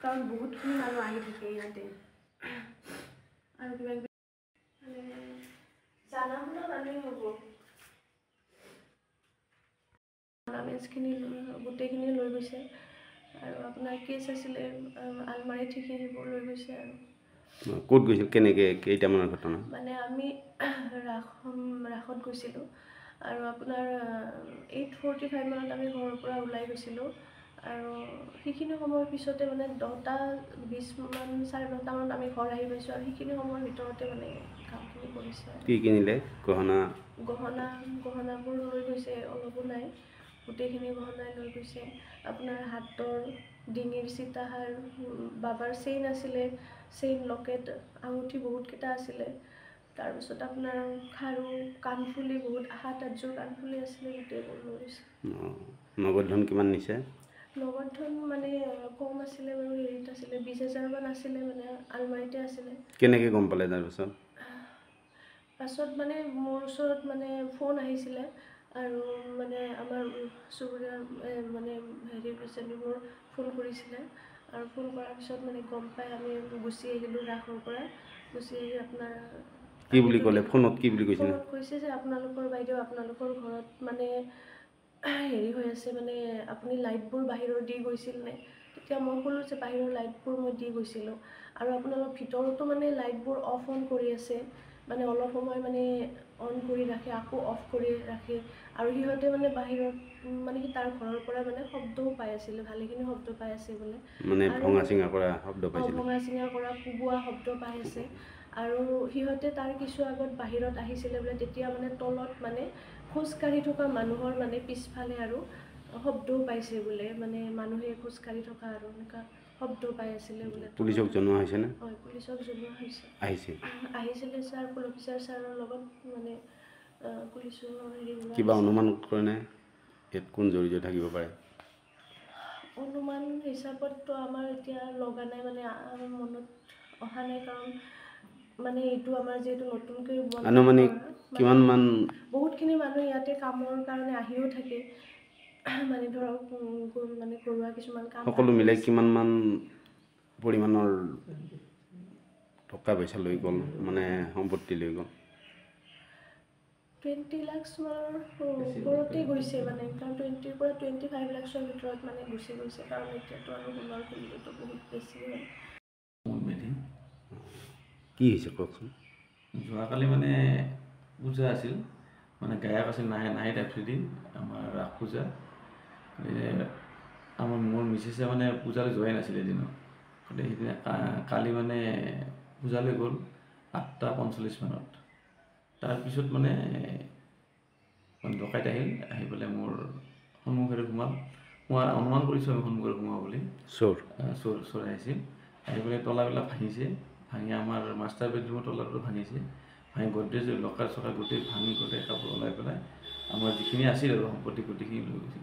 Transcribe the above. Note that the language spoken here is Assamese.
কাৰণ বহুতখিনি মানুহ আহি থাকে ইয়াতে আৰু কিবা কিবি মানে জানা শুনা মানুহে হ'ব অৰ্নামেণ্টছখিনি গোটেইখিনি লৈ গৈছে আৰু আপোনাৰ কেছ আছিলে আলমাৰী ঠিকি সেইবোৰ লৈ গৈছে আৰু ক'ত গৈছিল কেনেকৈ কেইটামানৰ ঘটনা মানে আমি ৰাসত গৈছিলোঁ আৰু আপোনাৰ 8:45 মানত আমি ঘৰৰ পৰা ওলাই গৈছিলোঁ আৰু সেইখিনি সময়ৰ পিছতে মানে 10:20 মান 10:30 মানত আমি ঘৰ আহি পাইছোঁ আৰু সেইখিনি সময়ৰ ভিতৰতে মানে কামখিনি কৰিছে কি কিনিলে গহনাবোৰ লৈ গৈছে অলপো নাই গোটেইখিনি গহনাই লৈ গৈছে আপোনাৰ হাতৰ ডিঙিৰ সীতাহাৰ বাবাৰ চেইন আছিলে চেইন লকেট আঙুঠি বহুতকেইটা আছিলে তাৰপিছত আপোনাৰ খাৰু কাণফুলি বহুত 7-8যোৰ কাণফুলি আছিলে গোটেইবোৰ লৈ গৈছে নগদ ধন কিমান নিছে নগদ ধন মানে কম আছিলে বাৰু হেৰিত আছিলে 20,000 মান আছিলে মানে আলমাৰীতে আছিলে কেনেকৈ গম পালে পাছত মানে মোৰ ওচৰত মানে ফোন আহিছিলে আৰু মানে আমাৰ চুবুৰীয়া মানে হেৰি মোৰ ফোন কৰিছিলে আৰু ফোন কৰাৰ পিছত মানে গম পাই আমি গুচি আহিলোঁ ৰাসৰ পৰা গুচি আহি আপোনাৰ কি বুলি ক'লে ফোনত কি বুলি কৈছিলে ফোনত কৈছে যে আপোনালোকৰ বাইদেউ আপোনালোকৰ ঘৰত মানে হেৰি হৈ আছে মানে আপুনি লাইটবোৰ বাহিৰৰ দি গৈছিল নে তেতিয়া মই ক'লোঁ যে বাহিৰৰ লাইটবোৰ মই দি গৈছিলোঁ আৰু আপোনালোকৰ ভিতৰতো মানে লাইটবোৰ অফ অন কৰি আছে মানে অলপ সময় মানে অন কৰি ৰাখে আকৌ অফ কৰি ৰাখে আৰু সিহঁতে মানে বাহিৰত মানে কি তাৰ ঘৰৰ পৰা মানে শব্দও পাই আছিলে ভালেখিনি শব্দ পাই আছে বোলে মানে ভঙা চিঙা কৰা শব্দ পাইছিল ভঙা চিঙা কৰা কোবোৱা শব্দ পাই আছে আৰু সিহঁতে তাৰ কিছু আগত বাহিৰত আহিছিলে বোলে তেতিয়া মানে তলত মানে খোজকাঢ়ি থকা মানুহৰ মানে পিছফালে আৰু শব্দও পাইছে বোলে মানে মানুহে খোজকাঢ়ি থকা আৰু এনেকুৱা শব্দ পাই আছিলে বোলে পুলিচক জনোৱা হৈছেনে হয় পুলিচক জনোৱা হৈছে আহিছিলে ছাৰ অফিচাৰ ছাৰৰ লগত মানে পুলিচৰ হেৰি কিবা অনুমান কৰেনে ইয়াত কোন জড়িত থাকিব পাৰে অনুমান হিচাপততো আমাৰ এতিয়া লগা নাই মানে আমাৰ মনত অহা নাই কাৰণ মানে এইটো আমাৰ যিহেতু নতুনকৈ আনুমানিক কিমানমান বহুতখিনি মানুহ ইয়াতে কামৰ কাৰণে আহিও থাকে মানে ধৰক মানে ঘৰুৱা কিছুমান কাম সকলো মিলাই কিমানমান পৰিমাণৰ টকা পইচা লৈ গ'ল মানে সম্পত্তি লৈ গ'ল 20 লাখ মানৰ ওপৰতে গৈছে মানে কাৰণ 20 পৰা 25 লাখৰ ভিতৰত মানে গুচি গৈছে কাৰণ এতিয়াতো আৰু সোণৰ মূল্যটো বহুত বেছি হয় কি হৈছে কওকচোন যোৱাকালি মানে পূজা আছিল মানে গায়ক আছিল নাহিদ আফ্ৰিদি আমাৰ ৰাস পূজা আমাৰ মোৰ মিছেছে মানে পূজালৈ যোৱাই নাছিলে এদিনো গতিকে সেইদিনা কালি মানে পূজালৈ গ'ল 8:45 মানত তাৰপিছত মানে ডকাইত আহি পেলাই মোৰ সন্মুখেৰে সোমাল মই অনুমান কৰিছোঁ আমি সন্মুখেৰে সোমোৱা বুলি চোৰ আহিছিল আহি পেলাই তলাবিলাক ভাঙি আমাৰ মাষ্টাৰ বেডৰুমৰ তলাটো ভাঙিছে ভাঙি গড্ৰেজ লকাৰ চকা গোটেই ভাঙি গোটেই কাপোৰ ওলাই পেলাই আমাৰ যিখিনি আছিল আৰু সম্পত্তি গোটেইখিনি লৈ গৈছে